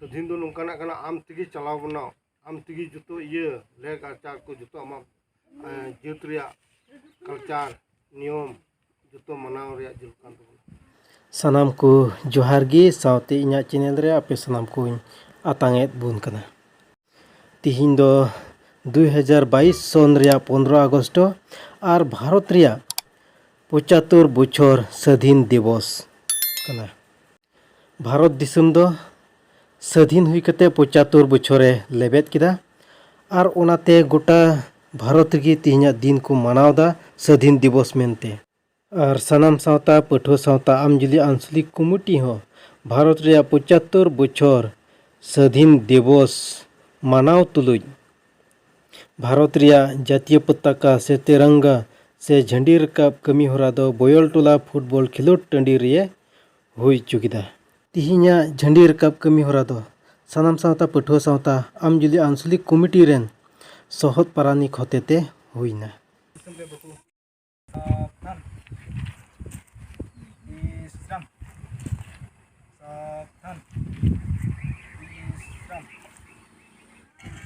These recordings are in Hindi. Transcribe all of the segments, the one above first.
स्वाधीन दो नोंकाना कना आम तेगी चलाव बना आम तेगी जुतो ये लेग आचार को जुतो आमा जेत रिया कल्चर नियम जुतो मनाव रिया जुलकान दो सानाम को जोहार गे सावते इन्या चैनल रे आपे सानाम को आतांगेत बुन कना तिहिन दो 2022 सन रिया 15 अगस्त और भारत रिया 75 बछर स्वाधीन दिवस कना। भारत दिसम दो स्वाधीन हुई कते 75 बछरे लेबेद किदा और ओनाते गोटा भारत गी तिहिना दिन को मनावदा स्वाधीन दिवस मेनते और सनाम सावता पठो सावता आमजुली आंचलिक कमिटी हो भारत रिया 75 बछर स्वाधीन दिवस मानाव तुलुज भारत रिया जातीय पताका से तिरंगा से झंडी रकाब कमी होरा दो बोयल टोला फुटबॉल खिलोट टंडी रे हुई चुकिदा तिहिना झंडी रकाब कमी होरा दो सनाम सावता पठो सावता आमजुली आंचलिक कमिटी रेन सहत पारानिक हतेते हुईना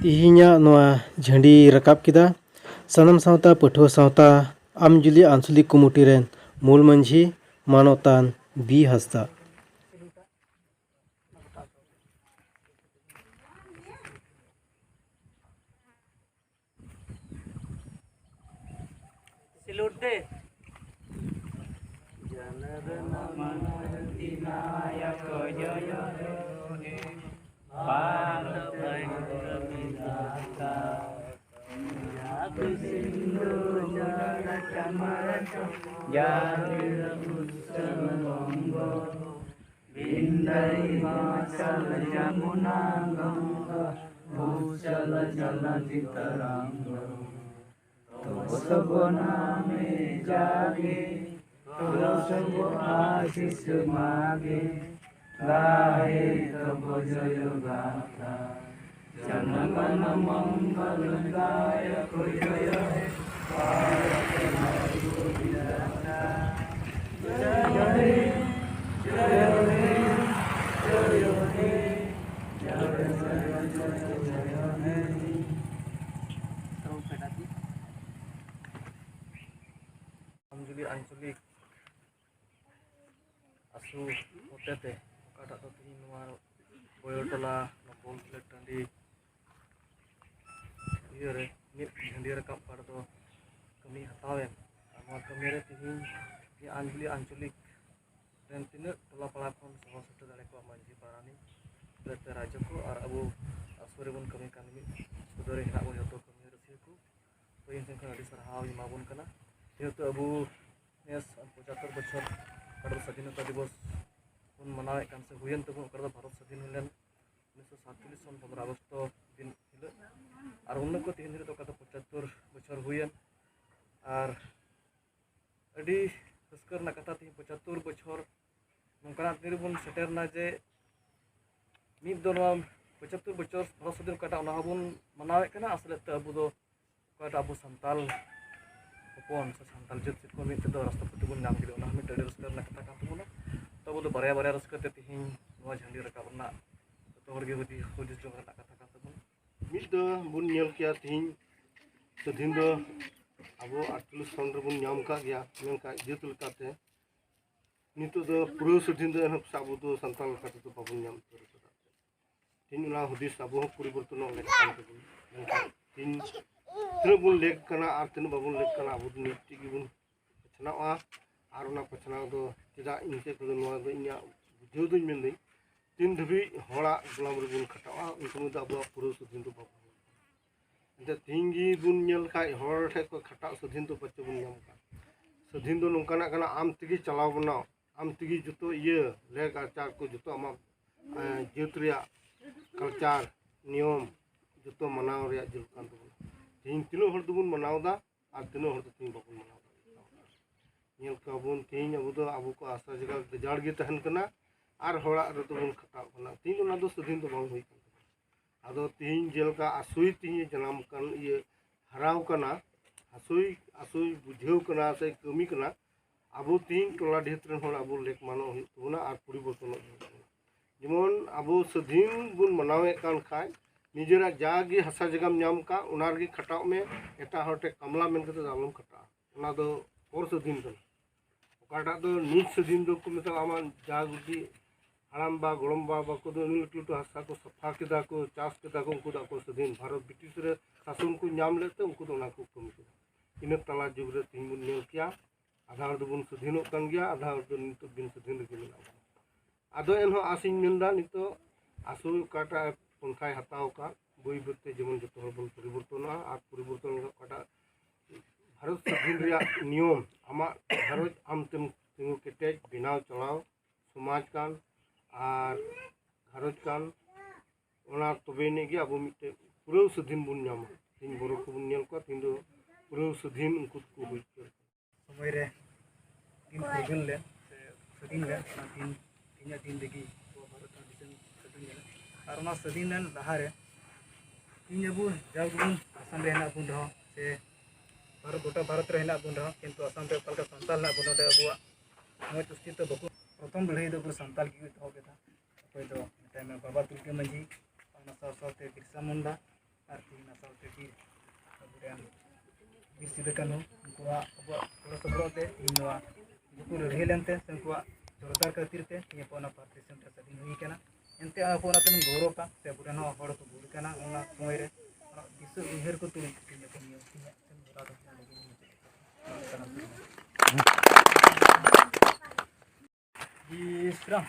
तिहिना नोआ झंडी रकाब किदा सनाम सावता पठो सावता आमजुली आंचलिक कमिटी रेन मूल मंझी मानोतान बी हस्ता आमजुली आंचलिक आसु होतेते काटा तो तीन नोआ बोयल टोला बॉल खिलोट टंडी ये रे मिट झंडी रकाब पार दो कमी हतावेन नोआ कमी रे तीन ये आंचलिक आंचलिक रेन तिना टोला पड़ा खन सभा सटे दाले को मांझी पारानी लेते राज्य को और अबो आसुरे बन कमी कान मिट सुदरे हिना बन जतो कमी रसिया को तो इन संख्या अडी सरहाव इमाबन कना जेहेतु अबो नेस 75 बछर भारत स्वाधीनता दिवस उन मनावे कान से हुयन तबो ओकर भारत स्वाधीन हुलेन 1947 सन 15 अगस्त दिन हिलो और उन को तीन दिन तो कदा 75 बछर हुयन और अडी रस्कर ना कथा तीन 75 बछर नोंकाना दिन बन सेटरना जे मिद दो 75 बछर भारत स्वाधीन कटा ओना बन मनावे कना असले त अबो दो कटा अबो संताल हपन से सानताल जात को मित दो राष्ट्रपति बन नाम किदो ना मिट रस्कर ना कथा कान तबो तब दो बारे बारे रस्कर ते तिहिन नोआ झंडी रकाब ना तो हर गे बदी हुदिस जो ना कथा कान तबो मित दो बुन नेल किया तिहिन स्वाधीन दो अबो 48 सन रे बुन नाम का गया मेनका जेत लकाते नितो दो पूरा स्वाधीन दो हम साबो दो संताल काते तो बाबुन नाम तीन ना हुदिस अबो परिवर्तन ले कान तबो तीन तीन बुन लेक कना और तीन बाबुन लेक कना अबो निति गिबुन पछनावा और ना पछनाव दो चिदा इनके को नोआ दो इन्या बुझो दो मेनदे तीन धबी होड़ा गुलाम रे बुन खटावा उनको दो अबो पूरा स्वाधीन दो बाबु इंते तिंगी बुन नेल खाय होड़ ठे को खटा स्वाधीन दो बच्चे बुन नाम का स्वाधीन दो नोंकाना कना आम तेगी चलाव बना आम तेगी जुतो ये लेग आचार को जुतो आमा जेत रिया कल्चर नियम जुतो मनाव रिया जुलकान दो तीन तीनो हर दुबुन मनावदा और तीनो हर तीन बाबुन मनावदा नेल काबुन तीन अबो दो अबो को आशा जगह गजाड़ गे तहन कना और होड़ा रे दुबुन खटाव कना तीन ओना दो स्वाधीन दो बांग हुई कन आदो तीन जेलका आसुई तीन जनाम कन ये हराव कना आसुई आसुई बुझेव कना से कमी कना अबो तीन टोला ढेतरन होड़ अबो लेक मानो हुई तबना और परिवर्तन जेमन अब स्वाधीन बन मनावे कान खाय निजेरा जागी हसा जगह नाम का उना रगी खटाव में एटा हटे कमला मेन कते आलम खटा उना दो और स्वाधीन कन ओकाटा दो निज स्वाधीन दो को मतलब आमा जागी हाराम बा गोलम बा को दो लुटु लुटु हसा को सफा केदा को चास केदा को उनको को स्वाधीन भारत ब्रिटिश रे शासन को नाम लेते उनको दो ना को कम इन तला जुग रे तीन बुन नेल किया आधा हर दोबन स्वाधीन कान गया आधा हर दो नित बिन स्वाधीन गे मेना आदो एनहो आसिन मेनदा नितो आसु काटा पंखाय हताव का बई बते जेमन जतो हर बन परिवर्तन आ परिवर्तन काटा भारत स्वाधीन रिया नियम आमा भारत आम तेम तिंगु केटेज बिनाव चलाव समाज कान और घरज कान ओना तबे ने गे अब मिटे पूरा स्वाधीन बुन नाम तीन बोरो को बुन नेल को तीन दो पूरा स्वाधीन उनको को होई समय रे दिन फुर्गल ले स्वाधीन ले दिन तीन दिन देगी भारत दिसन स्वाधीन ले और स्वाधीन लेन लहारे तीन अब जागुन आसाम रे हेना बुन रहो से भारत गोटा भारत रे हेना बुन रहो किंतु आसाम रे पलका संताल ना बुन दे अबुआ मोय तुस्ती तो बको प्रथम लड़ाई दो संताल की तो केता अकोय दो टाइम में बाबा तुलके मंजी और साथे बिरसा मुंडा और तीन साथे की अबुरेन बीर सिदे कानू उनकुआ अब थोड़ा सबरोते इनवा बुकु लड़ाई लेनते संकुआ जोरदार खातिर ते ये पोना पार्टीशन रे स्वाधीन हुई केना एनते पोना तन गौरव का से बुरेन हड़ को बुर केना ओना समय रे दिस उहेर को तुल के को नियम तिया तन बरा दो लगे जी श्राम